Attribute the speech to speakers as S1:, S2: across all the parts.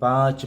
S1: 5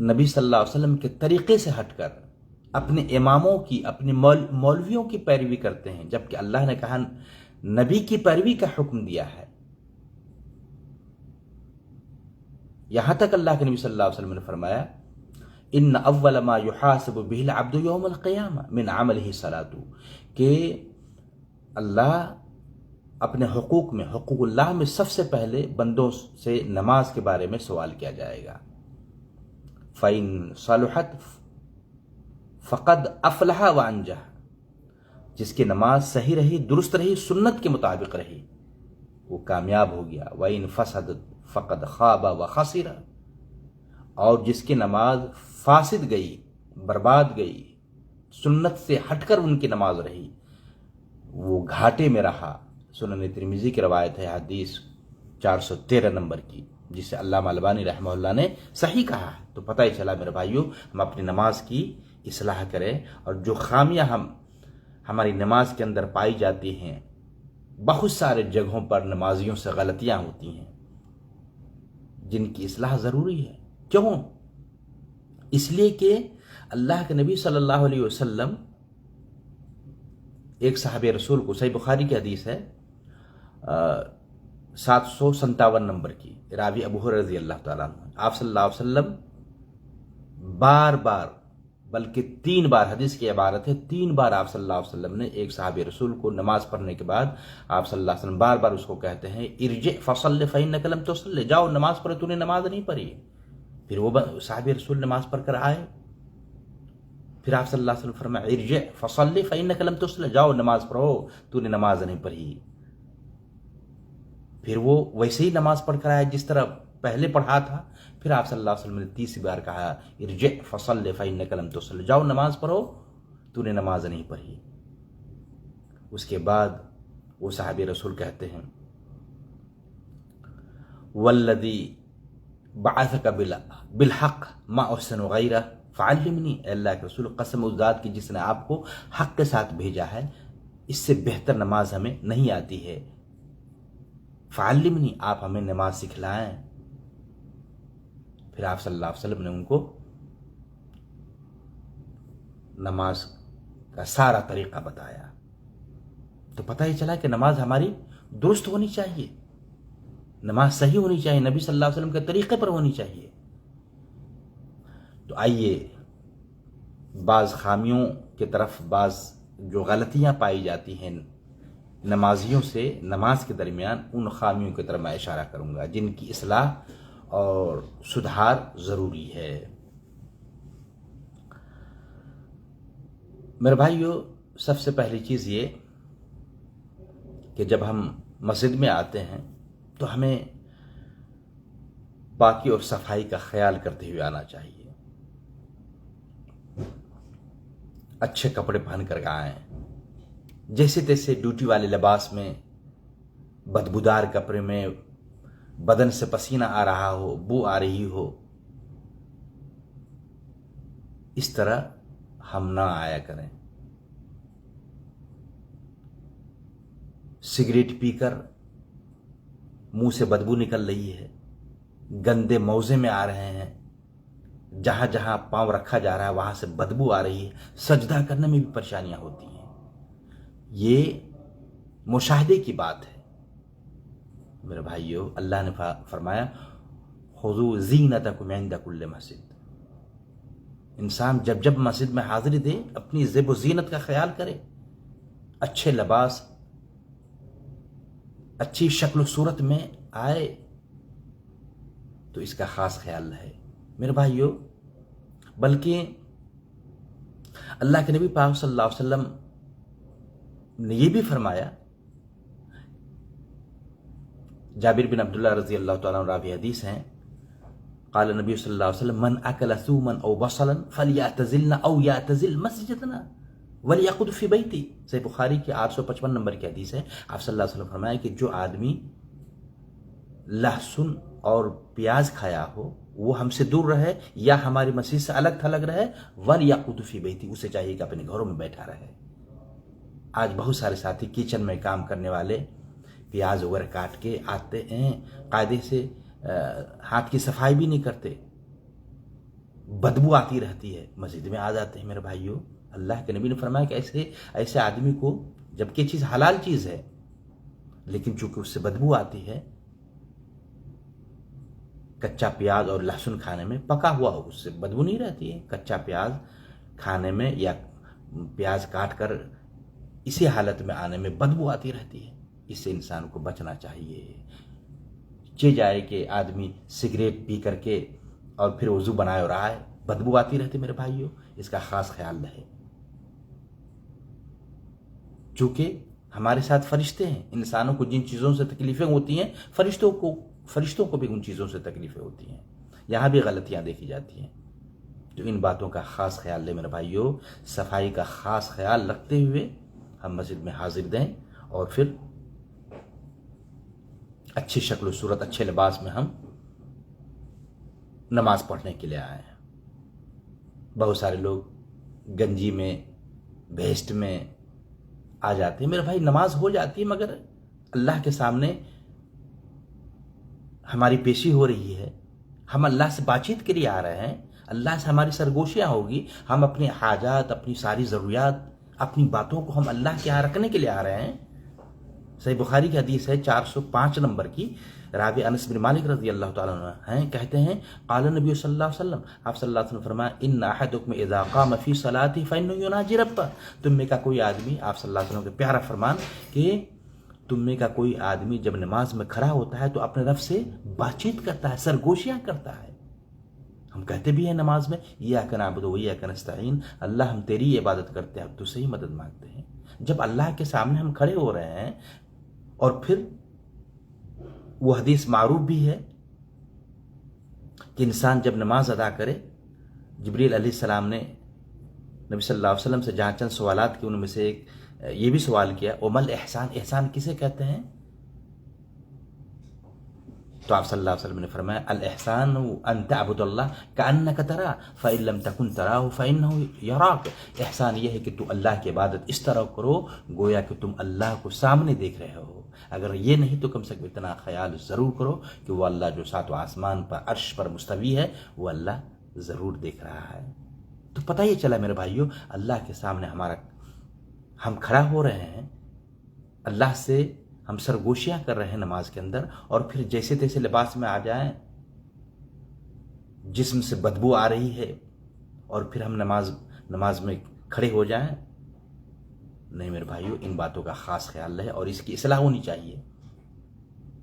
S1: نبی صلی اللہ علیہ وسلم کے طریقے سے ہٹ کر اپنے اماموں کی، اپنے مولویوں کی پیروی کرتے ہیں، جبکہ اللہ نے کہا نبی کی پیروی کا حکم دیا ہے۔ یہاں تک اللہ کے نبی صلی اللہ علیہ وسلم نے فرمایا ان اول ما یحاسب به العبد یوم القیامہ من عملہ صلاۃ، کہ اللہ اپنے حقوق میں، حقوق اللہ میں سب سے پہلے بندوں سے نماز کے بارے میں سوال کیا جائے گا۔ فَإِن صَلُحَتْ فَقَدْ أَفْلَحَ وَأَنجَحَ، جس کی نماز صحیح رہی، درست رہی، سنت کے مطابق رہی، وہ کامیاب ہو گیا۔ وَإِن فَسَدَتْ فَقَدْ خَابَ وَخَسِرَ، اور جس کی نماز فاسد گئی، برباد گئی، سنت سے ہٹ کر ان کی نماز رہی، وہ گھاٹے میں رہا۔ سنن ترمذی کی روایت ہے، حدیث 413 نمبر کی، جسے علامہ البانی رحمہ اللہ نے صحیح کہا ہے۔ تو پتہ ہی چلا میرے بھائیوں، ہم اپنی نماز کی اصلاح کریں، اور جو خامیاں ہماری نماز کے اندر پائی جاتی ہیں، بہت سارے جگہوں پر نمازیوں سے غلطیاں ہوتی ہیں جن کی اصلاح ضروری ہے۔ کیوں؟ اس لیے کہ اللہ کے نبی صلی اللہ علیہ وسلم، ایک صحابی رسول کو، صحیح بخاری کی حدیث ہے 757 نمبر کی، راوی ابو ہریرہ رضی اللہ تعالیٰ عنہ، آپ صلی اللہ علیہ وسلم بار بار، بلکہ 3 بار، حدیث کی عبارت ہے 3 بار آپ صلی اللہ علیہ وسلم نے ایک صحابی رسول کو نماز پڑھنے کے بعد آپ صلی اللہ علیہ وسلم بار بار اس کو کہتے ہیں ارجع فصل فإنک لم تصلی، جاؤ نماز پڑھو، تو نے نماز نہیں پڑھی۔ پھر وہ صحابی رسول نماز پڑھ کر آئے، پھر آپ صلی اللہ علیہ وسلم فرمایا ارجع فصلی فإنک لم تصلی، جاؤ نماز پڑھو، تو نے نماز نہیں پڑھی۔ پھر وہ ویسے ہی نماز پڑھ کر آیا جس طرح پہلے پڑھا تھا۔ پھر آپ صلی اللہ علیہ وسلم نے 30 بار کہا ارجع فصلی فإنک لم تصلی، جاؤ نماز پڑھو، تو نے نماز نہیں پڑھی۔ اس کے بعد وہ صحابی رسول کہتے ہیں والذی بعثک بالحق ما احسن غیرہ فعلمنی، اے اللہ کے رسول، قسم اس ذات کی جس نے آپ کو حق کے ساتھ بھیجا ہے، اس سے بہتر نماز ہمیں نہیں آتی ہے، فعلمنی، آپ ہمیں نماز سکھلائیں۔ پھر آپ صلی اللہ علیہ وسلم نے ان کو نماز کا سارا طریقہ بتایا۔ تو پتہ ہی چلا کہ نماز ہماری درست ہونی چاہیے، نماز صحیح ہونی چاہیے، نبی صلی اللہ علیہ وسلم کے طریقے پر ہونی چاہیے۔ تو آئیے بعض خامیوں کی طرف، بعض جو غلطیاں پائی جاتی ہیں نمازیوں سے نماز کے درمیان، ان خامیوں کی طرف میں اشارہ کروں گا جن کی اصلاح اور سدھار ضروری ہے۔ میرے بھائیو، سب سے پہلی چیز یہ کہ جب ہم مسجد میں آتے ہیں تو ہمیں پاکی اور صفائی کا خیال کرتے ہوئے آنا چاہیے۔ اچھے کپڑے پہن کر آئیں، جیسے تیسے ڈیوٹی والے لباس میں، بدبودار کپڑے میں، بدن سے پسینہ آ رہا ہو، بو آ رہی ہو، اس طرح ہم نہ آیا کریں۔ سگریٹ پی کر منہ سے بدبو نکل رہی ہے، گندے موزے میں آ رہے ہیں، جہاں جہاں پاؤں رکھا جا رہا ہے وہاں سے بدبو آ رہی ہے، سجدہ کرنے میں بھی پریشانیاں ہوتی ہیں۔ یہ مشاہدے کی بات ہے میرے بھائیو۔ اللہ نے فرمایا خذوا زینتکم عند کل مسجد، انسان جب جب مسجد میں حاضری دے اپنی زیب و زینت کا خیال کرے، اچھے لباس، اچھی شکل و صورت میں آئے، تو اس کا خاص خیال رہے میرے بھائیو۔ بلکہ اللہ کے نبی پاک صلی اللہ علیہ وسلم نے یہ بھی فرمایا، جابر بن عبداللہ رضی اللہ تعالیٰ عنہ راوی حدیث ہیں، قال نبی صلی اللہ علیہ وسلم من اکل ثوما او بصلا فلیعتزلنا او یعتزل مسجدنا ولیقعد فی بیتی، صحیح بخاری کی 855 نمبر کی حدیث ہے۔ آپ صلی اللہ علیہ وسلم فرمایا کہ جو آدمی لہسن اور پیاز کھایا ہو وہ ہم سے دور رہے، یا ہماری مسجد سے الگ تھلگ رہے، ولیقعد فی بیتی، اسے چاہیے کہ اپنے گھروں میں بیٹھا رہے۔ آج بہت سارے ساتھی کچن میں کام کرنے والے پیاز وغیرہ کاٹ کے آتے ہیں، قاعدے سے ہاتھ کی صفائی بھی نہیں کرتے، بدبو آتی رہتی ہے، مسجد میں آ جاتے ہیں میرے بھائیوں۔ اللہ کے نبی نے فرمایا کہ ایسے آدمی کو، جبکہ یہ چیز حلال چیز ہے لیکن چونکہ اس سے بدبو آتی ہے، کچا پیاز اور لہسن کھانے میں، پکا ہوا اس سے بدبو نہیں رہتی ہے، کچا پیاز کھانے میں یا پیاز کاٹ کر اسی حالت میں آنے میں بدبو آتی رہتی ہے، اس سے انسان کو بچنا چاہیے۔ جائے کہ آدمی سگریٹ پی کر کے اور پھر وضو بنائے اور آئے، بدبو آتی رہتی میرے بھائیوں، اس کا خاص خیال رہے۔ چونکہ ہمارے ساتھ فرشتے ہیں، انسانوں کو جن چیزوں سے تکلیفیں ہوتی ہیں فرشتوں کو بھی ان چیزوں سے تکلیفیں ہوتی ہیں، یہاں بھی غلطیاں دیکھی جاتی ہیں۔ تو ان باتوں کا خاص خیال لیں میرے بھائیوں، صفائی کا خاص خیال رکھتے ہوئے ہم مسجد میں حاضر دیں، اور پھر اچھی شکل و صورت، اچھے لباس میں ہم نماز پڑھنے کے لیے آئے ہیں۔ بہت سارے لوگ گنجی میں، بھیسٹ میں آ جاتے ہیں میرے بھائی، نماز ہو جاتی ہے مگر اللہ کے سامنے ہماری پیشی ہو رہی ہے، ہم اللہ سے بات چیت کے لیے آ رہے ہیں، اللہ سے ہماری سرگوشیاں ہوگی، ہم اپنے حاجات، اپنی ساری ضروریات، اپنی باتوں کو ہم اللہ کے یہاں رکھنے کے لیے آ رہے ہیں۔ صحیح بخاری کی حدیث ہے 405 نمبر کی، راوی انس بن مالک رضی اللہ تعالیٰ عنہ ہیں، کہتے ہیں قال نبی صلی اللہ علیہ وسلم، آپ صلی اللہ علیہ وسلم فرمایا ان احدکم اذا قام فی صلاته فانه يناجي ربه، تم میں کا کوئی آدمی، آپ صلی اللہ علیہ وسلم کے پیارا فرمان کہ تم میں کا کوئی آدمی جب نماز میں کھڑا ہوتا ہے تو اپنے رب سے بات چیت کرتا ہے، سرگوشیاں کرتا ہے۔ ہم کہتے بھی ہیں نماز میں ایاک نعبد و ایاک نستعین، اللہ ہم تیری عبادت کرتے ہیں، تو سے ہی مدد مانگتے ہیں۔ جب اللہ کے سامنے ہم کھڑے ہو رہے ہیں، اور پھر وہ حدیث معروف بھی ہے کہ انسان جب نماز ادا کرے، جبریل علیہ السلام نے نبی صلی اللہ علیہ وسلم سے جہاں چند سوالات کی، ان میں سے ایک یہ بھی سوال کیا ومل احسان، احسان کسے کہتے ہیں؟ تو آپ صلی اللہ علیہ وسلم نے فرمایا الاحسان ان تعبد اللہ کأنک تراہ فإن لم تکن تراہ فإنہ یراک، احسان یہ ہے کہ تو اللہ کی عبادت اس طرح کرو گویا کہ تم اللہ کو سامنے دیکھ رہے ہو، اگر یہ نہیں تو کم سے کم اتنا خیال ضرور کرو کہ وہ اللہ جو ساتوں آسمان پر عرش پر مستوی ہے، وہ اللہ ضرور دیکھ رہا ہے۔ تو پتہ یہ چلا میرے بھائیوں، اللہ کے سامنے ہم کھڑا ہو رہے ہیں، اللہ سے ہم سرگوشیاں کر رہے ہیں نماز کے اندر، اور پھر جیسے تیسے لباس میں آ جائیں، جسم سے بدبو آ رہی ہے، اور پھر ہم نماز میں کھڑے ہو جائیں، نہیں میرے بھائیوں، ان باتوں کا خاص خیال رہے اور اس کی اصلاح ہونی چاہیے۔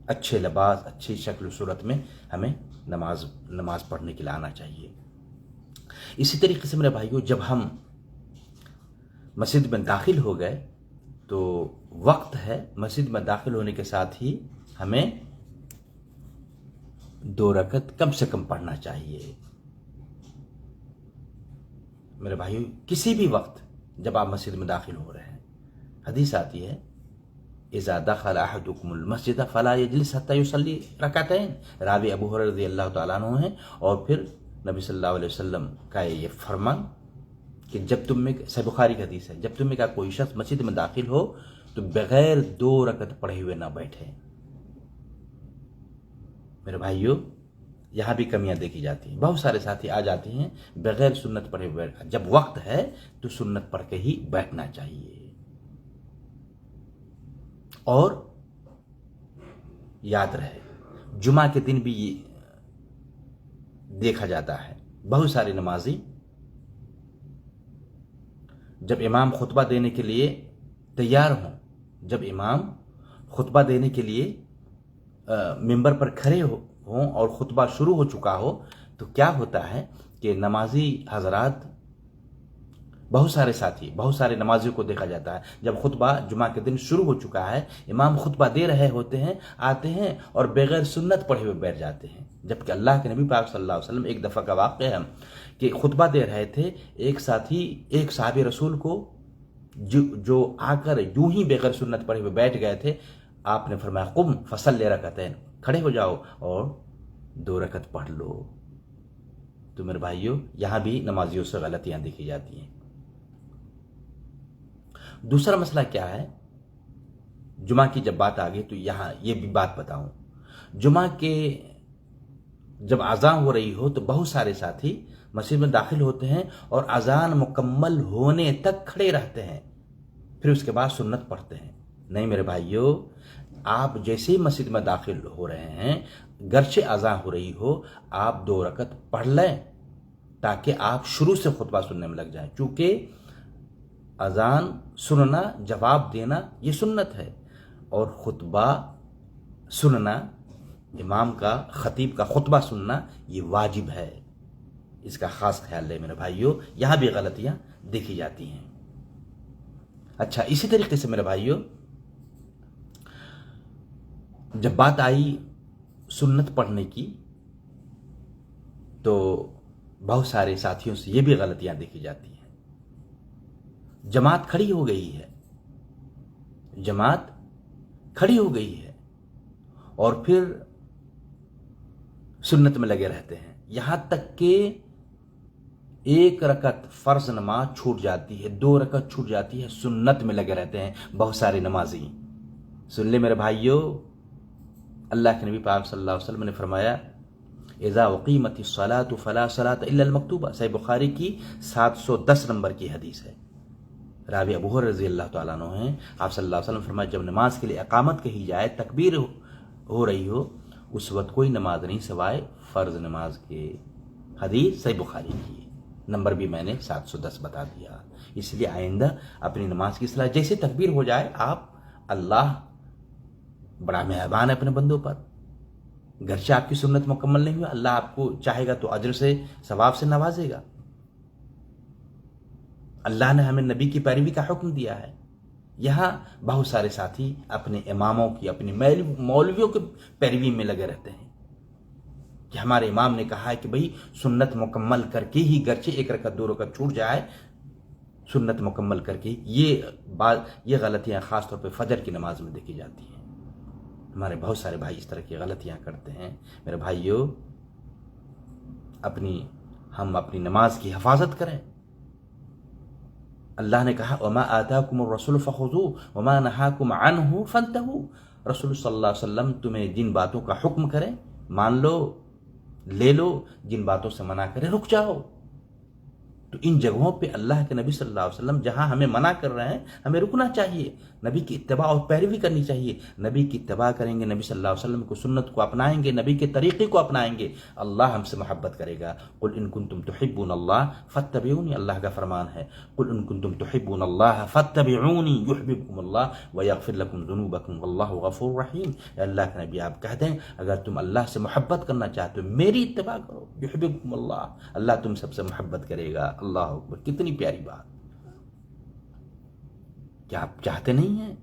S1: اچھے لباس، اچھی شکل و صورت میں ہمیں نماز پڑھنے کے لیے آنا چاہیے۔ اسی طریقے سے میرے بھائیوں، جب ہم مسجد میں داخل ہو گئے تو وقت ہے، مسجد میں داخل ہونے کے ساتھ ہی ہمیں 2 رکعت کم سے کم پڑھنا چاہیے۔ میرے بھائیو، کسی بھی وقت جب آپ مسجد میں داخل ہو رہے ہیں، حدیث آتی ہے اذا دخل احدکم المسجد فلا یجلس حتی یصلی رکعتین، راوی ابو ہریرہ رضی اللہ تعالیٰ عنہ ہیں، اور پھر نبی صلی اللہ علیہ وسلم کا یہ فرمان کہ جب تم میں، صحیح بخاری کی حدیث ہے، جب تم میں کا کوئی شخص مسجد میں داخل ہو تو بغیر 2 رکعت پڑھے ہوئے نہ بیٹھے۔ میرے بھائیو، یہاں بھی کمیاں دیکھی جاتی ہیں، بہت سارے ساتھی آ جاتے ہیں بغیر سنت پڑھے ہوئے، جب وقت ہے تو سنت پڑھ کے ہی بیٹھنا چاہیے۔ اور یاد رہے، جمعہ کے دن بھی یہ دیکھا جاتا ہے، بہت سارے نمازی جب امام خطبہ دینے کے لیے تیار ہوں، جب امام خطبہ دینے کے لیے ممبر پر کھڑے ہوں اور خطبہ شروع ہو چکا ہو، تو کیا ہوتا ہے کہ نمازی حضرات، بہت سارے ساتھی، بہت سارے نمازیوں کو دیکھا جاتا ہے، جب خطبہ جمعہ کے دن شروع ہو چکا ہے، امام خطبہ دے رہے ہوتے ہیں، آتے ہیں اور بغیر سنت پڑھے ہوئے بیٹھ جاتے ہیں، جبکہ اللہ کے نبی پاک صلی اللہ علیہ وسلم، ایک دفعہ کا واقعہ ہے کہ خطبہ دے رہے تھے، ایک صحابی رسول کو جو آ کر یوں ہی بغیر سنت پڑھے ہوئے بیٹھ گئے تھے، آپ نے فرمایا قم فصلی رکعتین، کھڑے ہو جاؤ اور 2 رکعت پڑھ لو۔ تو میرے بھائیوں، یہاں بھی نمازیوں سے غلطیاں دیکھی جاتی ہیں۔ دوسرا مسئلہ کیا ہے، جمعہ کی جب بات آ گئی تو یہاں یہ بھی بات بتاؤں، جمعہ کے جب اذان ہو رہی ہو تو بہت سارے ساتھی مسجد میں داخل ہوتے ہیں اور اذان مکمل ہونے تک کھڑے رہتے ہیں، پھر اس کے بعد سنت پڑھتے ہیں۔ نہیں میرے بھائیو، آپ جیسے ہی مسجد میں داخل ہو رہے ہیں، گرچہ اذان ہو رہی ہو، آپ 2 رکعت پڑھ لیں تاکہ آپ شروع سے خطبہ سننے میں لگ جائیں، چونکہ اذان سننا، جواب دینا یہ سنت ہے، اور خطبہ سننا، امام کا، خطیب کا خطبہ سننا یہ واجب ہے۔ اس کا خاص خیال رہے میرے بھائیو، یہاں بھی غلطیاں دیکھی جاتی ہیں۔ اچھا، اسی طریقے سے میرے بھائیو، جب بات آئی سنت پڑھنے کی تو بہت سارے ساتھیوں سے یہ بھی غلطیاں دیکھی جاتی ہیں۔ جماعت کھڑی ہو گئی ہے، جماعت کھڑی ہو گئی ہے اور پھر سنت میں لگے رہتے ہیں، یہاں تک کہ 1 رکعت فرض نماز چھوٹ جاتی ہے، 2 رکعت چھوٹ جاتی ہے، سنت میں لگے رہتے ہیں بہت سارے نمازی۔ سن لے میرے بھائیو، اللہ کے نبی پاک صلی اللہ علیہ وسلم نے فرمایا اذا اقیمت الصلاۃ فلا صلاۃ الا المکتوبہ، صحیح بخاری کی 710 نمبر کی حدیث ہے، راوی ابو ہریرہ رضی اللہ تعالیٰ عنہ ہیں۔ آپ صلی اللہ علیہ وسلم فرمایا جب نماز کے لیے اقامت کہی جائے، تکبیر ہو رہی ہو، اس وقت کوئی نماز نہیں سوائے فرض نماز کے۔ حدیث صحیح بخاری کی، نمبر بھی میں نے 710 بتا دیا۔ اس لیے آئندہ اپنی نماز کی اصلاح، جیسے تکبیر ہو جائے، آپ، اللہ بڑا مہربان ہے اپنے بندوں پر، گرچہ آپ کی سنت مکمل نہیں ہوئی، اللہ آپ کو چاہے گا تو اجر سے، ثواب سے نوازے گا۔ اللہ نے ہمیں نبی کی پیروی کا حکم دیا ہے۔ یہاں بہت سارے ساتھی اپنے اماموں کی، اپنی مولویوں کی پیروی میں لگے رہتے ہیں کہ ہمارے امام نے کہا ہے کہ بھئی سنت مکمل کر کے ہی، گرچہ 1 رکعت 2 رکعت چھوٹ جائے، سنت مکمل کر کے۔ یہ غلطیاں خاص طور پہ فجر کی نماز میں دیکھی جاتی ہیں۔ ہمارے بہت سارے بھائی اس طرح کی غلطیاں کرتے ہیں۔ میرے بھائیو، ہم اپنی نماز کی حفاظت کریں۔ اللہ نے کہا وما آتاکم الرسول فخذوه وما نہاکم عنہ فانتہوا، رسول صلی اللہ علیہ وسلم تمہیں جن باتوں کا حکم کرے مان لو، لے لو، جن باتوں سے منع کرے رک جاؤ۔ تو ان جگہوں پہ اللہ کے نبی صلی اللہ علیہ وسلم جہاں ہمیں منع کر رہے ہیں، ہمیں رکنا چاہیے، نبی کی اتباع اور پیروی کرنی چاہیے۔ نبی کی اتباع کریں گے، نبی صلی اللہ علیہ وسلم کو، سنت کو اپنائیں گے، نبی کے طریقے کو اپنائیں گے، اللہ ہم سے محبت کرے گا۔ قل ان کنتم تحبون اللہ فاتبعونی، اللہ کا فرمان ہے، قل ان کنتم تحبون اللہ فاتبعونی یحببکم اللہ ویغفر لکم ذنوبکم واللہ غفور رحیم۔ اے اللہ کے نبی آپ کہہ دیں اگر تم اللہ سے محبت کرنا چاہتے ہو، میری اتباع کرو، یحببکم اللہ، اللہ تم سب سے محبت کرے گا۔ اللہ اکبر، کتنی پیاری بات۔ کیا آپ چاہتے نہیں ہیں؟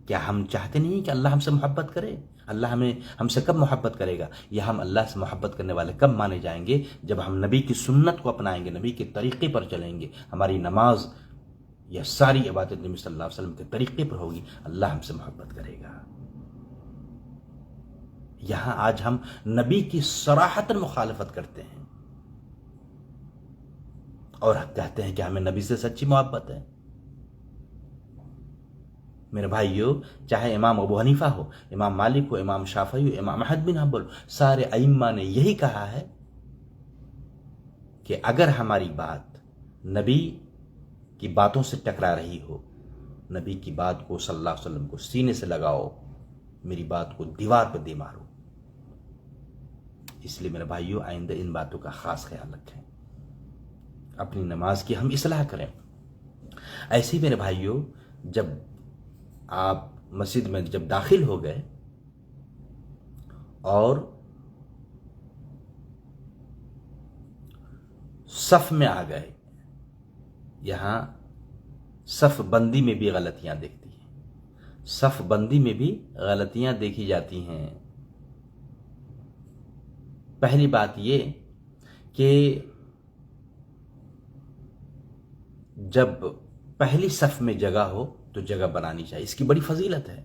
S1: کیا ہم چاہتے نہیں کہ اللہ ہم سے محبت کرے؟ اللہ ہم سے کب محبت کرے گا؟ یا ہم اللہ سے محبت کرنے والے کب مانے جائیں گے؟ جب ہم نبی کی سنت کو اپنائیں گے، نبی کے طریقے پر چلیں گے، ہماری نماز یا ساری عبادت نبی صلی اللہ علیہ وسلم کے طریقے پر ہوگی، اللہ ہم سے محبت کرے گا۔ یہاں آج ہم نبی کی صراحتاً مخالفت کرتے ہیں اور کہتے ہیں کہ ہمیں نبی سے سچی محبت ہے۔ میرے بھائیو، چاہے امام ابو حنیفہ ہو، امام مالک ہو، امام شافعی ہو، امام احمد بن حنبل، سارے ائمہ نے یہی کہا ہے کہ اگر ہماری بات نبی کی باتوں سے ٹکرا رہی ہو، نبی کی بات کو صلی اللہ علیہ وسلم کو سینے سے لگاؤ، میری بات کو دیوار پہ دے مارو۔ اس لیے میرے بھائیو، آئندہ ان باتوں کا خاص خیال رکھیں، اپنی نماز کی ہم اصلاح کریں۔ ایسے ہی میرے بھائیو، جب آپ مسجد میں جب داخل ہو گئے اور صف میں آ گئے، یہاں صف بندی میں بھی غلطیاں دیکھتی ہیں، صف بندی میں بھی غلطیاں دیکھی جاتی ہیں۔ پہلی بات یہ کہ جب پہلی صف میں جگہ ہو تو جگہ بنانی چاہیے، اس کی بڑی فضیلت ہے۔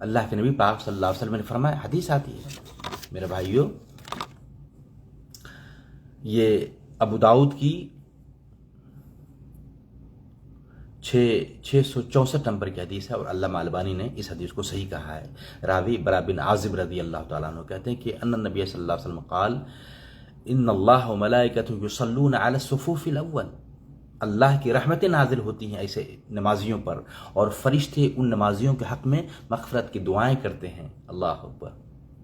S1: اللہ کے نبی پاک صلی اللہ علیہ وسلم نے فرمایا، حدیث آتی ہے میرے بھائیو، یہ ابو داؤد کی 664 نمبر کی حدیث ہے، اور علامہ البانی نے اس حدیث کو صحیح کہا ہے۔ راوی برا بن عازب رضی اللہ تعالیٰ عنہ کہتے ہیں کہ ان النبی صلی اللہ علیہ وسلم قال ان اللہ و ملائکتہ یصلون علی الصفوف الاول، اللہ کی رحمتیں نازل ہوتی ہیں ایسے نمازیوں پر، اور فرشتے ان نمازیوں کے حق میں مغفرت کی دعائیں کرتے ہیں۔ اللہ اکبر۔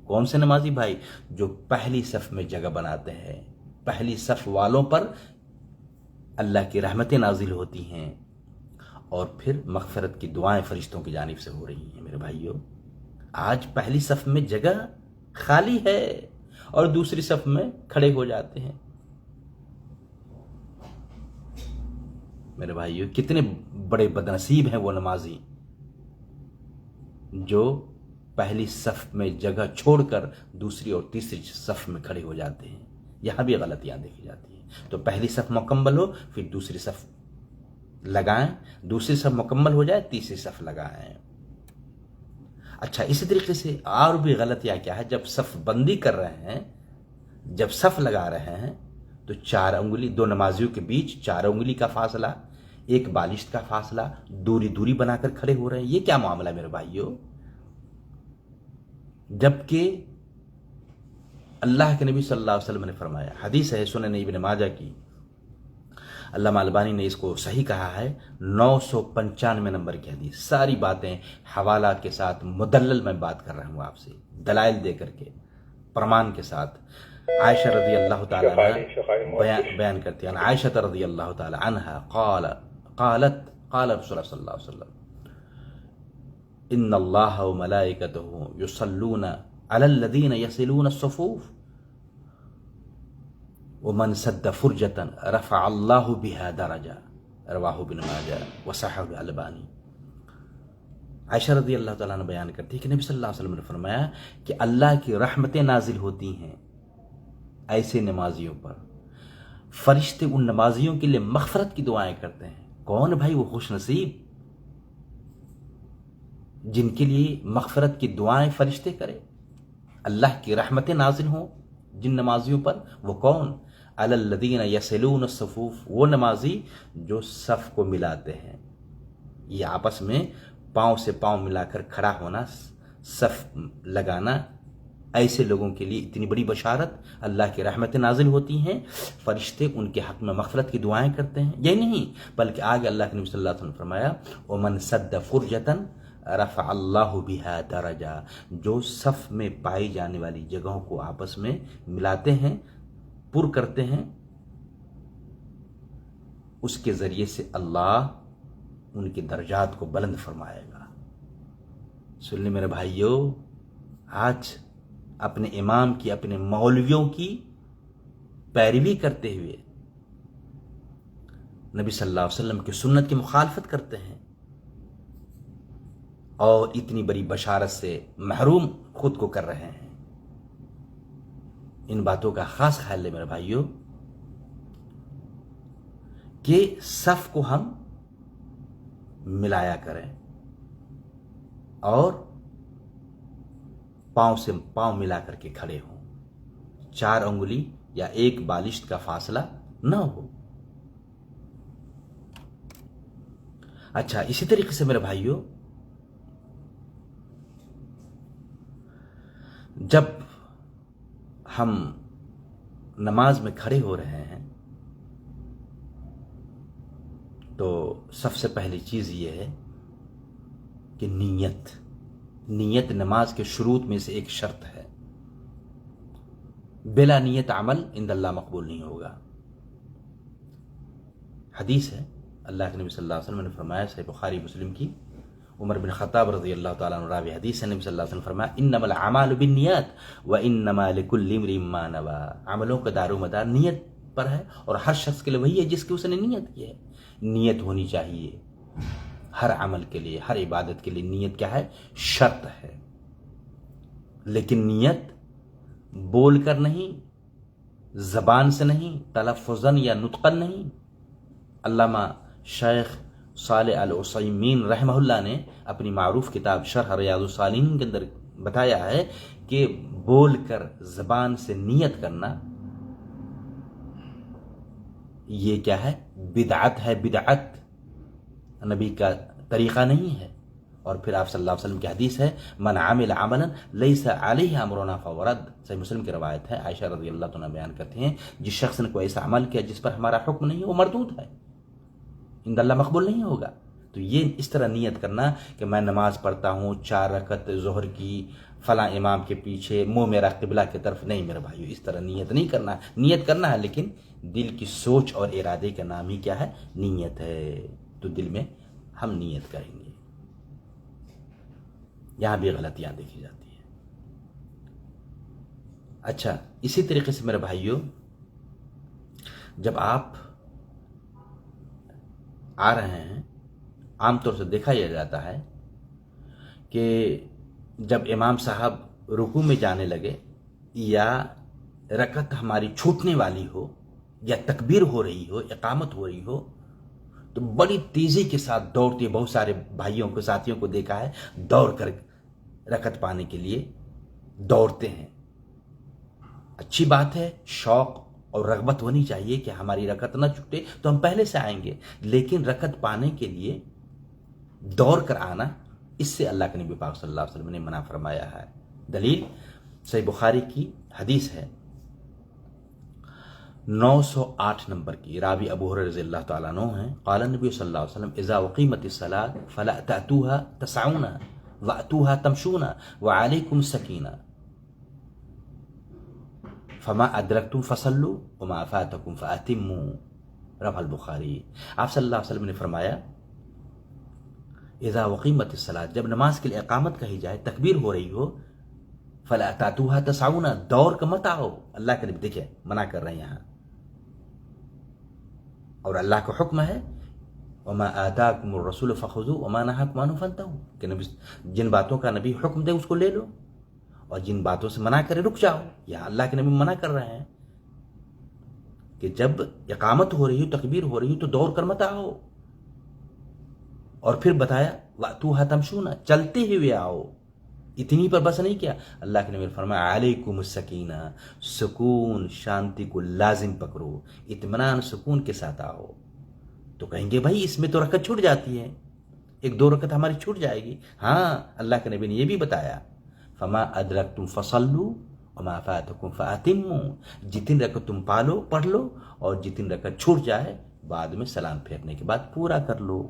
S1: کون سے نمازی بھائی؟ جو پہلی صف میں جگہ بناتے ہیں، پہلی صف والوں پر اللہ کی رحمتیں نازل ہوتی ہیں، اور پھر مغفرت کی دعائیں فرشتوں کی جانب سے ہو رہی ہیں۔ میرے بھائیوں، آج پہلی صف میں جگہ خالی ہے اور دوسری صف میں کھڑے ہو جاتے ہیں۔ میرے بھائیوں، کتنے بڑے بدنصیب ہیں وہ نمازی جو پہلی صف میں جگہ چھوڑ کر دوسری اور تیسری صف میں کھڑے ہو جاتے ہیں۔ یہاں بھی غلطیاں دیکھی جاتی ہیں۔ تو پہلی صف مکمل ہو، پھر دوسری صف لگائیں، دوسری صف مکمل ہو جائے، تیسری صف لگائیں۔ اچھا، اسی طریقے سے اور بھی غلطیاں کیا ہے؟ جب صف بندی کر رہے ہیں، جب صف لگا رہے ہیں، تو 4 انگلی، دو نمازیوں کے بیچ 4 انگلی کا فاصلہ، ایک بالشت کا فاصلہ، دوری بنا کر کھڑے ہو رہے ہیں۔ یہ کیا معاملہ ہے میرے بھائیوں؟ جبکہ اللہ کے نبی صلی اللہ علیہ وسلم نے فرمایا، حدیث ہے سنن ابن ماجہ کی، علامہ البانی نے اس کو صحیح کہا ہے، 995 نمبر کی حدیث، ساری باتیں حوالہ کے ساتھ مدلل میں بات کر رہا ہوں آپ سے، دلائل دے کر کے، پرمان کے ساتھ۔ عائشہ رضی اللہ تعالی عنہ بیان کرتی ہیں، عائشہ رضی اللہ تعالی عنہ قال رسول اللہ صلی اللہ علیہ وسلم ان اللہ و ملائکتہ یصلون علی الذین یصلون الصفوف ومن سد فرجة رفع اللہ بها درجہ، رواہ ابن ماجہ وصححہ البانی۔ عائشہ رضی اللہ تعالیٰ عنہ بیان کرتی ہے کہ نبی صلی اللہ علیہ وسلم نے فرمایا کہ اللہ کی رحمتیں نازل ہوتی ہیں ایسے نمازیوں پر، فرشتے ان نمازیوں کے لیے مغفرت کی دعائیں کرتے ہیں۔ کون بھائی وہ خوش نصیب جن کے لیے مغفرت کی دعائیں فرشتے کرے، اللہ کی رحمتیں نازل ہوں جن نمازیوں پر؟ وہ کون؟ علی الذین یصلون الصفوف، وہ نمازی جو صف کو ملاتے ہیں۔ یہ آپس میں پاؤں سے پاؤں ملا کر کھڑا ہونا، صف لگانا، ایسے لوگوں کے لیے اتنی بڑی بشارت، اللہ کی رحمتیں نازل ہوتی ہیں، فرشتے ان کے حق میں مغفرت کی دعائیں کرتے ہیں۔ یہ نہیں بلکہ آگے اللہ کے نبی صلی اللہ علیہ وسلم نے فرمایا ومن سد فرجة رفع اللہ بها درجہ، جو صف میں پائی جانے والی جگہوں کو آپس میں ملاتے ہیں، پر کرتے ہیں، اس کے ذریعے سے اللہ ان کے درجات کو بلند فرمائے گا۔ سن لیں میرے بھائیوں، آج اپنے امام کی، اپنے مولویوں کی پیروی کرتے ہوئے نبی صلی اللہ علیہ وسلم کی سنت کی مخالفت کرتے ہیں اور اتنی بڑی بشارت سے محروم خود کو کر رہے ہیں۔ ان باتوں کا خاص خیال لے میرے بھائیوں کہ صف کو ہم ملایا کریں اور پاؤں سے پاؤں ملا کر کے کھڑے ہوں، 4 انگلی یا ایک بالشت کا فاصلہ نہ ہو۔ اچھا، اسی طریقے سے میرے بھائیوں، جب ہم نماز میں کھڑے ہو رہے ہیں تو سب سے پہلی چیز یہ ہے کہ نیت نماز کے شروط میں سے ایک شرط ہے۔ بلا نیت عمل عند اللہ مقبول نہیں ہوگا۔ حدیث ہے، اللہ کے نبی صلی اللہ علیہ وسلم نے فرمایا، صحیح بخاری مسلم کی، عمر بن خطاب رضی اللہ تعالیٰ عنہ راوی حدیث ہے، نبی صلی اللہ علیہ وسلم فرمایا انما الاعمال بالنیات وانما لکل امرئ ما نوى، عملوں کا دار و مدار نیت پر ہے، اور ہر شخص کے لیے وہی ہے جس کی اس نے نیت کی ہے۔ نیت ہونی چاہیے ہر عمل کے لیے، ہر عبادت کے لیے نیت کیا ہے؟ شرط ہے۔ لیکن نیت بول کر نہیں، زبان سے نہیں، تلفظاً یا نطقاً نہیں۔ علامہ شیخ صالح العثیمین رحمہ اللہ نے اپنی معروف کتاب شرح ریاض الصالحین کے اندر بتایا ہے کہ بول کر زبان سے نیت کرنا یہ کیا ہے؟ بدعت ہے، بدعت۔ نبی کا طریقہ نہیں ہے. اور پھر آپ صلی اللہ علیہ وسلم کی حدیث ہے من عمل عملا لیس علیہ امرنا فہو رد. صحیح مسلم کی روایت ہے. عائشہ رضی اللہ عنہا بیان کرتی ہیں جس شخص نے کوئی ایسا عمل کیا جس پر ہمارا حکم نہیں ہے وہ مردود ہے, عند اللہ مقبول نہیں ہوگا. تو یہ اس طرح نیت کرنا کہ میں نماز پڑھتا ہوں 4 رکعت ظہر کی فلاں امام کے پیچھے, منہ میرا قبلہ کی طرف, نہیں میرے بھائیو, اس طرح نیت نہیں کرنا. نیت کرنا ہے لیکن دل کی سوچ اور ارادے کا نام ہی کیا ہے؟ نیت ہے. تو دل میں ہم نیت کریں گے. یہاں بھی غلطیاں دیکھی جاتی ہیں. اچھا, اسی طریقے سے میرے بھائیو, جب آپ آ رہے ہیں عام طور سے دیکھا یہ جاتا ہے کہ جب امام صاحب رکوع میں جانے لگے یا رکعت ہماری چھوٹنے والی ہو یا تکبیر ہو رہی ہو, اقامت ہو رہی ہو, تو بڑی تیزی کے ساتھ دوڑتے, بہت سارے بھائیوں کو, ساتھیوں کو دیکھا ہے دوڑ کر رکعت پانے کے لیے دوڑتے ہیں. اچھی بات ہے, شوق اور رغبت ہونی چاہیے کہ ہماری رکعت نہ چھوٹے تو ہم پہلے سے آئیں گے, لیکن رکعت پانے کے لیے دوڑ کر آنا, اس سے اللہ کے نبی پاک صلی اللہ علیہ وسلم نے منع فرمایا ہے. دلیل صحیح بخاری کی حدیث ہے 908 نمبر کی, راوی ابو ہریرہ رضی اللہ تعالیٰ عنہ ہیں. قال النبی صلی اللہ علیہ وسلم اذا اقیمت الصلاۃ فلا تأتوها تسعون وأتوها تمشون وعليكم السکینہ فما ادرکتم فصلوا وما فاتکم فاتموا. رواه البخاری. آپ صلی اللہ علیہ وسلم نے فرمایا اذا اقیمت الصلاۃ, جب نماز کے لیے اقامت کہی جائے, تکبیر ہو رہی ہو, فلا تأتوها تسعون, دوڑ کر مت آؤ. اللہ کے نبی دیکھیں منع کر رہے ہیں یہاں, اور اللہ کا حکم ہے وما آتاکم الرسول فخذوا وما نهاکم عنہ فانتهوا, کہ نبی جن باتوں کا نبی حکم دے اس کو لے لو, اور جن باتوں سے منع کرے رک جاؤ. یہاں اللہ کے نبی منع کر رہے ہیں کہ جب اقامت ہو رہی ہو, تکبیر ہو رہی ہو, تو دوڑ کر مت آؤ. اور پھر بتایا وَأْتُوهَا تَمْشُونَ, چلتے ہوئے آؤ. اتنی پر بس نہیں کیا, اللہ کے نبی نے فرمایا علیکم السکینہ, سکون شانتی کو لازم پکڑو, اطمینان سکون کے ساتھ آؤ. تو کہیں گے بھائی اس میں تو رکعت چھوٹ جاتی ہے, 1-2 رکعت ہماری چھوٹ جائے گی. ہاں, اللہ کے نبی نے یہ بھی بتایا فما ادرکتم فصلوا وما فاتکم فاتموا, جتنی رکعت تم پالو پڑھ لو, اور جتنی رکعت چھوٹ جائے بعد میں سلام پھیرنے کے بعد پورا کر لو.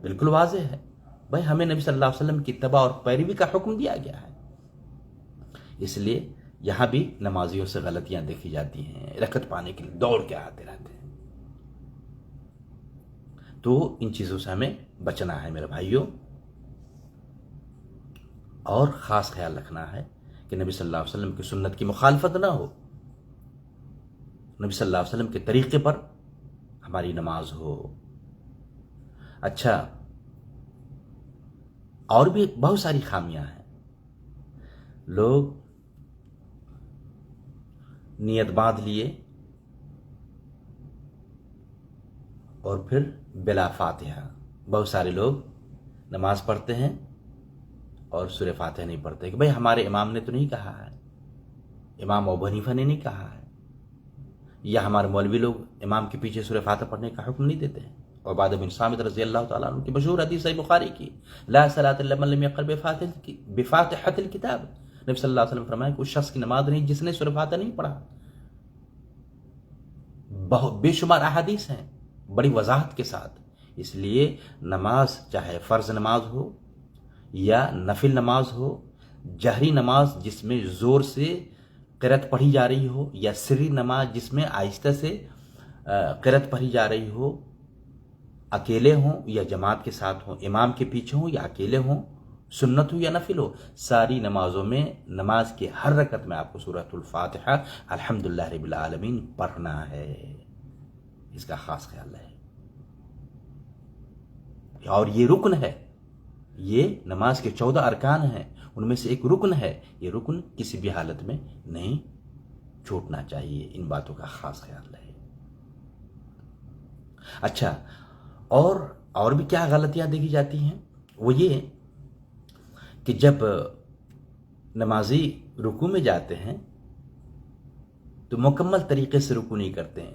S1: بالکل واضح ہے بھائی, ہمیں نبی صلی اللہ علیہ وسلم کی اتباع اور پیروی کا حکم دیا گیا ہے. اس لیے یہاں بھی نمازیوں سے غلطیاں دیکھی جاتی ہیں, رکعت پانے کے لیے دوڑ کے آتے رہتے ہیں. تو ان چیزوں سے ہمیں بچنا ہے میرے بھائیوں, اور خاص خیال رکھنا ہے کہ نبی صلی اللہ علیہ وسلم کی سنت کی مخالفت نہ ہو, نبی صلی اللہ علیہ وسلم کے طریقے پر ہماری نماز ہو. اچھا, اور بھی بہت ساری خامیاں ہیں. لوگ نیت باندھ لیے اور پھر بلا فاتحہ, بہت سارے لوگ نماز پڑھتے ہیں اور سورہ فاتحہ نہیں پڑھتے کہ بھائی ہمارے امام نے تو نہیں کہا ہے, امام ابو حنیفہ نے نہیں کہا ہے, یا ہمارے مولوی لوگ امام کے پیچھے سورہ فاتحہ پڑھنے کا حکم نہیں دیتے ہیں. عبادہ بن صامت رضی اللہ تعالیٰ عنہ کی مشہور حدیث صحیح بخاری کی, لا صلاۃ الا من لم یقرأ بفاتحۃ الکتاب, نبی صلی اللہ علیہ وسلم فرمایا کہ اس شخص کی نماز نہیں جس نے سورہ فاتحہ نہیں پڑھا. بہت بے شمار احادیث ہیں بڑی وضاحت کے ساتھ. اس لیے نماز چاہے فرض نماز ہو یا نفل نماز ہو, جہری نماز جس میں زور سے قرأت پڑھی جا رہی ہو, یا سری نماز جس میں آہستہ سے قرأت پڑھی جا رہی ہو, اکیلے ہوں یا جماعت کے ساتھ ہوں, امام کے پیچھے ہوں یا اکیلے ہوں, سنت ہو یا نفل ہو, ساری نمازوں میں نماز کی ہر رکعت میں آپ کو سورۃ الفاتحہ الحمدللہ رب العالمین پڑھنا ہے. اس کا خاص خیال ہے. اور یہ رکن ہے, یہ نماز کے 14 ارکان ہیں, ان میں سے ایک رکن ہے. یہ رکن کسی بھی حالت میں نہیں چھوٹنا چاہیے. ان باتوں کا خاص خیال ہے. اچھا, اور بھی کیا غلطیاں دیکھی جاتی ہیں, وہ یہ کہ جب نمازی رکوع میں جاتے ہیں تو مکمل طریقے سے رکوع نہیں کرتے ہیں.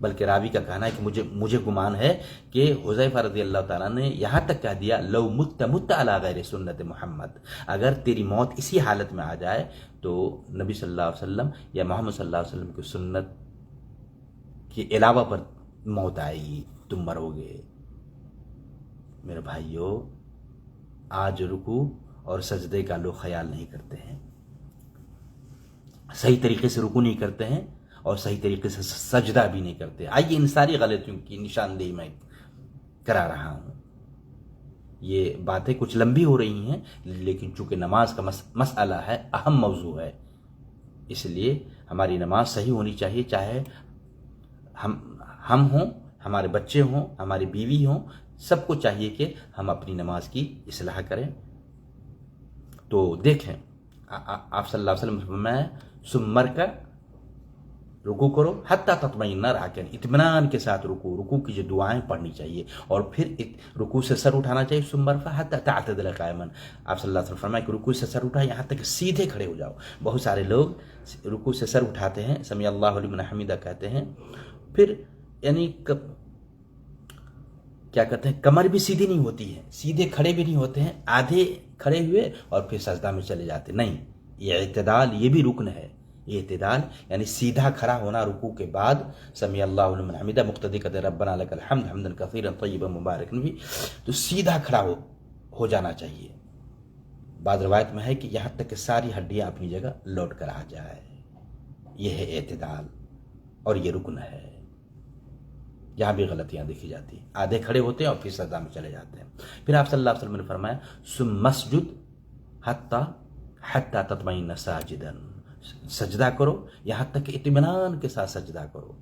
S1: بلکہ راوی کا کہنا ہے کہ مجھے گمان ہے کہ حذیفہ رضی اللہ تعالیٰ نے یہاں تک کہہ دیا لو مت مت علی غیر سنت محمد، اگر تیری موت اسی حالت میں آ جائے تو نبی صلی اللہ علیہ وسلم یا محمد صلی اللہ علیہ وسلم کی سنت کے علاوہ پر موت آئے گی، تم مرو گے۔ میرے بھائیو، آج رکوع اور سجدے کا لوگ خیال نہیں کرتے ہیں، صحیح طریقے سے رکوع نہیں کرتے ہیں اور صحیح طریقے سے سجدہ بھی نہیں کرتے۔ آئیے ان ساری غلطیوں کی نشاندہی میں کرا رہا ہوں۔ یہ باتیں کچھ لمبی ہو رہی ہیں، لیکن چونکہ نماز کا مسئلہ ہے، اہم موضوع ہے، اس لیے ہماری نماز صحیح ہونی چاہیے، چاہے ہم ہوں، ہمارے بچے ہوں، ہماری بیوی ہوں، سب کو چاہیے کہ ہم اپنی نماز کی اصلاح کریں۔ تو دیکھیں، آپ صلی اللہ علیہ وسلم فرمایا سمر کا رکوع کرو حتی تطمئن راکعا، اطمینان کے ساتھ رکوع کی جو دعائیں پڑھنی چاہیے، اور پھر رکوع سے سر اٹھانا چاہیے، ثم حتی تعتدل قائما، آپ صلی اللہ علیہ وسلم فرمایا کہ رکوع سے سر اٹھائے یہاں تک کہ سیدھے کھڑے ہو جاؤ۔ بہت سارے لوگ رکوع سے سر اٹھاتے ہیں، سمیع اللہ لمن حمیدہ کہتے ہیں، پھر یعنی کیا کہتے ہیں، کمر بھی سیدھی نہیں ہوتی ہے، سیدھے کھڑے بھی نہیں ہوتے ہیں، آدھے کھڑے ہوئے اور پھر سجدہ میں چلے جاتے۔ نہیں، یہ اعتدال، یہ بھی رکن ہے۔ یہ اعتدال یعنی سیدھا کھڑا ہونا رکوع کے بعد، سمیع اللہ لمن حمیدہ، مقتدی قدر ربنا لک الحمد حمدا کثیرا طیبا مبارکا فیہ، تو سیدھا کھڑا ہو جانا چاہیے۔ بعض روایت میں ہے کہ یہاں تک کہ ساری ہڈیاں اپنی جگہ لوٹ کر آ جائے، یہ ہے اعتدال اور یہ رکن ہے۔ یہاں بھی غلطیاں دیکھی جاتی ہیں، آدھے کھڑے ہوتے ہیں اور پھر سجدہ میں چلے جاتے ہیں۔ پھر آپ صلی اللہ علیہ وسلم نے فرمایا ثم اسجد حتی تطمئن ساجدا، سجدہ کرو یہاں تک کہ اطمینان کے ساتھ سجدہ کرو۔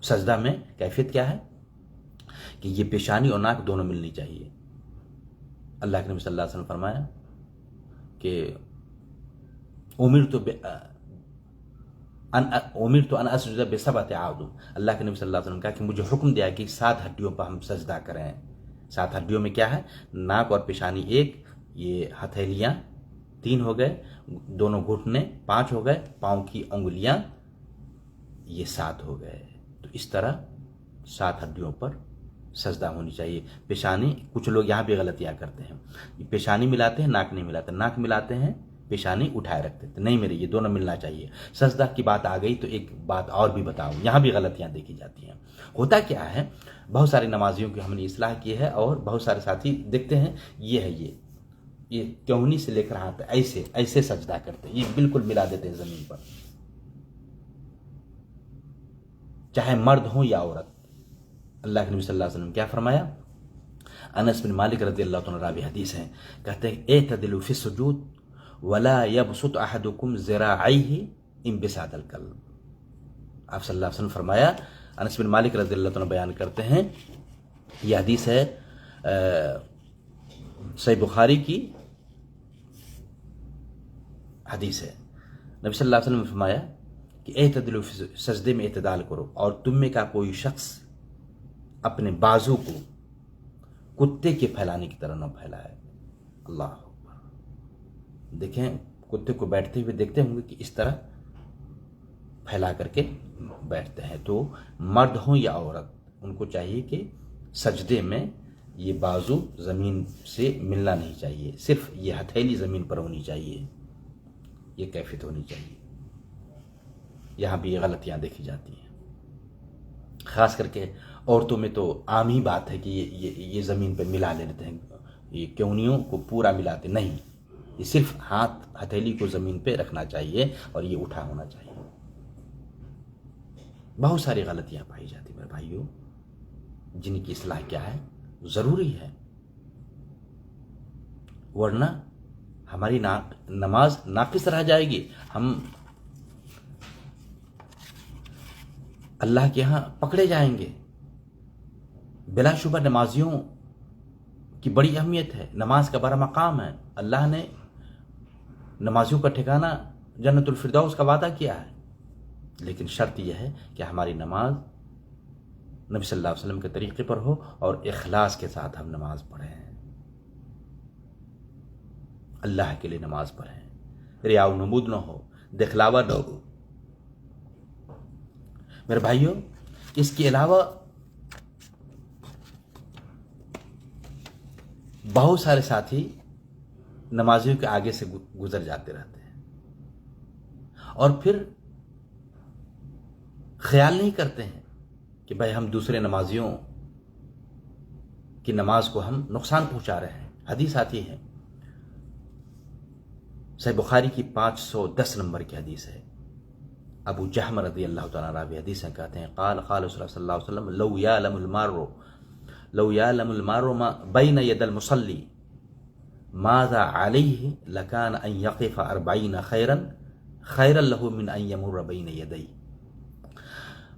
S1: سجدہ میں کیفیت کیا ہے کہ یہ پیشانی اور ناک دونوں ملنی چاہیے۔ اللہ کے نبی صلی اللہ علیہ وسلم فرمایا کہ امرت ان اسجد بسبعۃ اعظم، اللہ کے نبی صلی اللہ علیہ وسلم نے کہا کہ مجھے حکم دیا کہ 7 ہڈیوں پر ہم سجدہ کریں۔ 7 ہڈیوں میں کیا ہے؟ ناک اور پیشانی 1، یہ ہتھیلیاں 3 ہو گئے، دونوں گھٹنے 5 ہو گئے، پاؤں کی انگلیاں یہ 7 ہو گئے۔ تو اس طرح 7 ہڈیوں پر سجدہ ہونی چاہیے۔ پیشانی، کچھ لوگ یہاں بھی غلطیاں کرتے ہیں، پیشانی ملاتے ہیں، ناک نہیں ملاتے، ناک ملاتے ہیں، پیشانی اٹھائے رکھتے تھے، نہیں میرے، یہ دونوں ملنا چاہیے۔ سجدہ کی بات آ گئی تو ایک بات اور بھی بتاؤں، یہاں بھی غلطیاں دیکھی جاتی ہیں۔ ہوتا کیا ہے، بہت سارے نمازیوں کی ہم نے اصلاح کی ہے، اور بہت سارے ساتھی دیکھتے ہیں یہ ہے یہ کہونی سے لے کر ہاتھ ایسے سجدہ کرتے ہیں، یہ بالکل ملا دیتے ہیں زمین پر، چاہے مرد ہوں یا عورت۔ اللہ کے نبی صلی اللہ علیہ وسلم کیا فرمایا؟ انس بن مالک رضی اللہ عنہ راوی حدیث ہیں، کہتے ہیں اعتدلوا فی السجود ولا يبسط احدكم ذراعيه انبساط الكلب۔ آپ صلی اللہ علیہ وسلم فرمایا، انس بن مالک رضی اللہ عنہ بیان کرتے ہیں، یہ حدیث ہے صحیح بخاری کی حدیث ہے۔ نبی صلی اللہ علیہ وسلم نے فرمایا کہ اعتدلوا فی، سجدے میں اعتدال کرو، اور تم میں کا کوئی شخص اپنے بازو کو کتے کے پھیلانے کی طرح نہ پھیلائے۔ اللہ اکبر، دیکھیں کتے کو بیٹھتے ہوئے دیکھتے ہوں گے کہ اس طرح پھیلا کر کے بیٹھتے ہیں۔ تو مرد ہوں یا عورت، ان کو چاہیے کہ سجدے میں یہ بازو زمین سے ملنا نہیں چاہیے، صرف یہ ہتھیلی زمین پر ہونی چاہیے، یہ کیفیت ہونی چاہیے۔ یہاں بھی یہ غلطیاں دیکھی جاتی ہیں، خاص کر کے عورتوں میں تو عام ہی بات ہے کہ یہ زمین پہ ملا لیتے ہیں، یہ کیونیوں کو پورا ملاتے نہیں، یہ صرف ہتھیلی کو زمین پہ رکھنا چاہیے اور یہ اٹھا ہونا چاہیے۔ بہت ساری غلطیاں پائی جاتی میرے بھائیوں، جن کی اصلاح کیا ہے، ضروری ہے، ورنہ ہماری نماز ناقص رہ جائے گی، ہم اللہ کے ہاں پکڑے جائیں گے۔ بلا شبہ نمازیوں کی بڑی اہمیت ہے، نماز کا بڑا مقام ہے، اللہ نے نمازیوں کا ٹھکانہ جنت الفردوس کا وعدہ کیا ہے، لیکن شرط یہ ہے کہ ہماری نماز نبی صلی اللہ علیہ وسلم کے طریقے پر ہو اور اخلاص کے ساتھ ہم نماز پڑھیں، اللہ کے لیے نماز پڑھیں، ریا و نمود نہ ہو، دکھلاوا نہ ہو۔ میرے بھائیوں، اس کے علاوہ بہت سارے ساتھی نمازیوں کے آگے سے گزر جاتے رہتے ہیں اور پھر خیال نہیں کرتے ہیں کہ بھائی ہم دوسرے نمازیوں کی نماز کو ہم نقصان پہنچا رہے ہیں. حدیث آتی ہے، صحیح بخاری کی 510 نمبر کی حدیث ہے. ابو جہم رضی اللہ تعالیٰ راوی حدیث ہیں، کہتے ہیں قال رسول اللہ صلی اللہ علیہ وسلم لو یعلم المار ما بین ید المصلی ماذا علیہ لکان ان یقف 40 خیرا له من ان یمر بین یدی.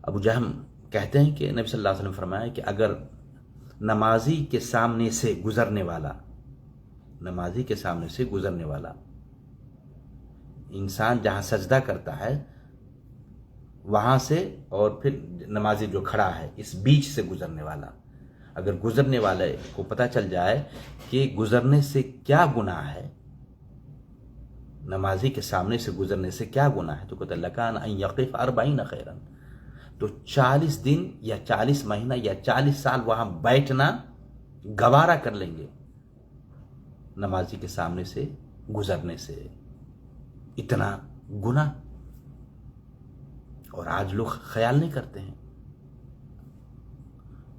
S1: ابو جہم کہتے ہیں کہ نبی صلی اللہ علیہ وسلم فرمایا کہ اگر نمازی کے سامنے سے گزرنے والا انسان جہاں سجدہ کرتا ہے وہاں سے اور پھر نمازی جو کھڑا ہے اس بیچ سے گزرنے والا، اگر گزرنے والے کو پتہ چل جائے کہ گزرنے سے کیا گناہ ہے، نمازی کے سامنے سے گزرنے سے کیا گناہ ہے، تو کہتا لکان ان یقف 40 خیرا، تو 40 دن یا 40 مہینہ یا 40 سال وہاں بیٹھنا گوارا کر لیں گے نمازی کے سامنے سے گزرنے سے. اتنا گناہ، اور آج لوگ خیال نہیں کرتے ہیں.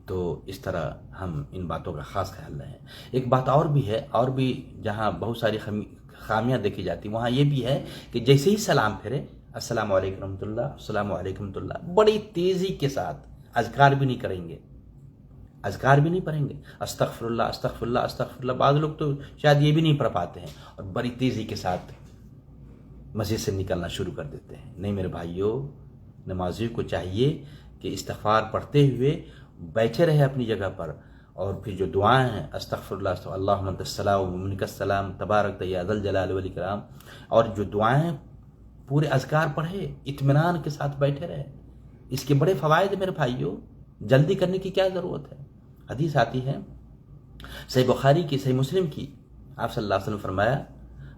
S1: تو اس طرح ہم ان باتوں کا خاص خیال رہیں. ایک بات اور بھی ہے، اور بھی جہاں بہت ساری خامیاں دیکھی جاتی، وہاں یہ بھی ہے کہ جیسے ہی سلام پھرے السلام علیکم رحمۃ اللہ، السلام علیکم رحمۃ اللہ، بڑی تیزی کے ساتھ اذکار بھی نہیں کریں گے، اذکار بھی نہیں پڑھیں گے، استغفر اللہ استغفر اللہ استغفر اللہ. بعض لوگ تو شاید یہ بھی نہیں پڑھ پاتے ہیں اور بڑی تیزی کے ساتھ مسجد سے نکلنا شروع کر دیتے ہیں. نہیں میرے بھائیوں، نمازیوں کو چاہیے کہ استغفار پڑھتے ہوئے بیٹھے رہے اپنی جگہ پر، اور پھر جو دعائیں ہیں استغفر اللہ، اللہم انت السلام و منک السلام تبارک یا ذا الجلال والاکرام، اور جو دعائیں پورے اذکار پڑھے، اطمینان کے ساتھ بیٹھے رہے. اس کے بڑے فوائد میرے بھائیوں، جلدی کرنے کی کیا ضرورت ہے. حدیث آتی ہے صحیح بخاری کی، صحیح مسلم کی، آپ صلی اللہ علیہ وسلم فرمایا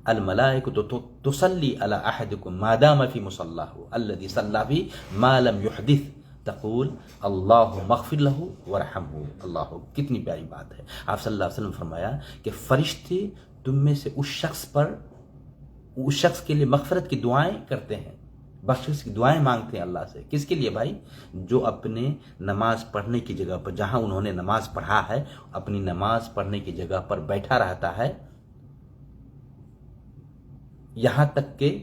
S1: الملائکۃ تصلی علی احدکم ما دام فی مصلاہ الذی صلی فیہ ما لم یحدث تقول اللہم اغفر لہ ورحمہ. اللہ، کتنی پیاری بات ہے. آپ صلی اللہ علیہ وسلم فرمایا کہ فرشتے تم میں سے اس شخص کے لیے مغفرت کی دعائیں کرتے ہیں، بخشش کی دعائیں مانگتے ہیں اللہ سے. کس کے لیے بھائی؟ جو اپنے نماز پڑھنے کی جگہ پر، جہاں انہوں نے نماز پڑھا ہے، اپنی نماز پڑھنے کی جگہ پر بیٹھا رہتا ہے یہاں تک کہ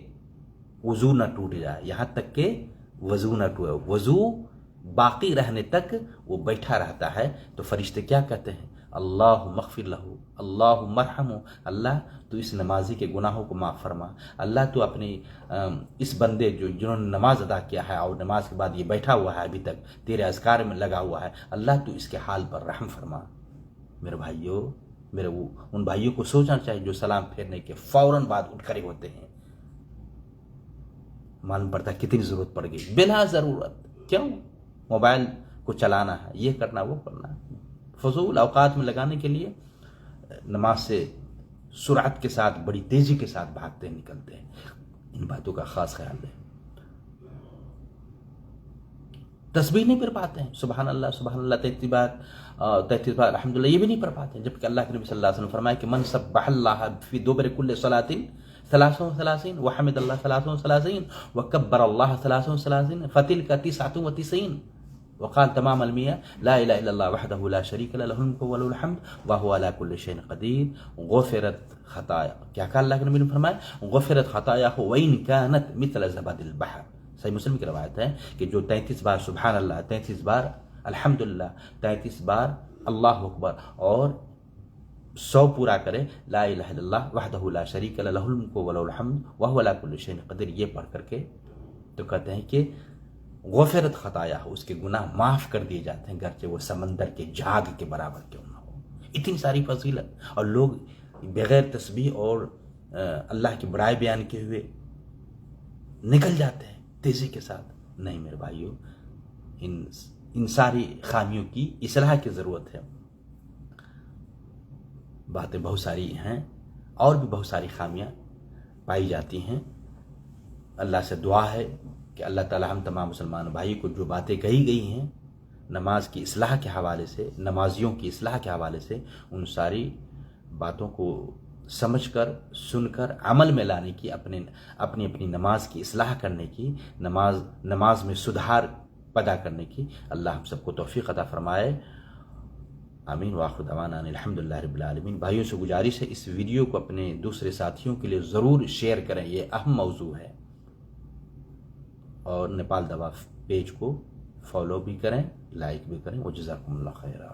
S1: وضو نہ ٹوٹ جائے، یہاں تک کہ وضو نہ ٹوٹے، وضو باقی رہنے تک وہ بیٹھا رہتا ہے. تو فرشتے کیا کہتے ہیں؟ اللہم اغفر لہ، اللہم ارحمہ، اللہ تو اس نمازی کے گناہوں کو معاف فرما. اللہ تو اپنی اس بندے جنہوں نے نماز ادا کیا ہے اور نماز کے بعد یہ بیٹھا ہوا ہے ابھی تک تیرے اذکار میں لگا ہوا ہے، اللہ تو اس کے حال پر رحم فرما. میرے بھائیوں، میرے ان بھائیوں کو سوچنا چاہیے جو سلام پھیرنے کے فوراً بعد اٹھ کھڑے ہوتے ہیں. معلوم پڑتا کتنی ضرورت پڑ گئی بلا ضرورت. کیوں؟ موبائل کو چلانا ہے، یہ کرنا وہ کرنا، فضول اوقات میں لگانے کے لیے نماز سے سرعت کے ساتھ، بڑی تیزی کے ساتھ بھاگتے نکلتے ہیں. ان باتوں کا خاص خیال رہے. تسبیح نہیں پڑھ پاتے ہیں، سبحان اللہ 33 بار الحمدللہ، یہ بھی نہیں پڑھ پاتے ہیں. جبکہ اللہ کے نبی صلی اللہ علیہ وسلم فرمایا کہ من سبح اللہ فی دبر کل صلاۃ 33 وحمد اللہ 33 وکبر اللہ 33 فتلک 99. وقال تمام المئة لا الہ الا اللہ وحدہ لا شریک له له الملک وله الحمد وهو على كل شيء قدیر غفرت خطایا. کیا کہا اللہ کے نبی نے فرمایا؟ غفرت خطایاہ وان كانت مثل زبد البحر. صحیح مسلم کی روایت ہے کہ جو 33 بار سبحان اللہ، 33 بار الحمدللہ، 33 بار اللہ اکبر اور 100 پورا کرے لا الہ الا اللہ وحدہ لا شریک له له الملک وله الحمد وهو على كل شيء قدیر، یہ پڑھ کر کے تو کہتے ہیں کہ غفرت خطایا ہو، اس کے گناہ معاف کر دیے جاتے ہیں، گرچہ وہ سمندر کے جھاگ کے برابر کیوں نہ ہو. اتنی ساری فضیلت، اور لوگ بغیر تسبیح اور اللہ کی بڑائی بیان کے ہوئے نکل جاتے ہیں تیزی کے ساتھ. نہیں میرے بھائیوں، ان ساری خامیوں کی اصلاح کی ضرورت ہے. باتیں بہت ساری ہیں، اور بھی بہت ساری خامیاں پائی جاتی ہیں. اللہ سے دعا ہے کہ اللہ تعالی ہم تمام مسلمان بھائی کو جو باتیں کہی گئی ہیں نماز کی اصلاح کے حوالے سے، نمازیوں کی اصلاح کے حوالے سے ان ساری باتوں کو سمجھ کر، سن کر، عمل میں لانے کی، اپنی نماز کی اصلاح کرنے کی، نماز میں سدھار پیدا کرنے کی اللہ ہم سب کو توفیق عطا فرمائے۔ آمین وآخر دعوانا الحمدللہ رب العالمین۔ بھائیوں سے گزارش ہے اس ویڈیو کو اپنے دوسرے ساتھیوں کے لیے ضرور شیئر کریں، یہ اہم موضوع ہے، اور نیپال دوا پیج کو فالو بھی کریں، لائک بھی کریں۔ وجزاکم اللہ خیرہ۔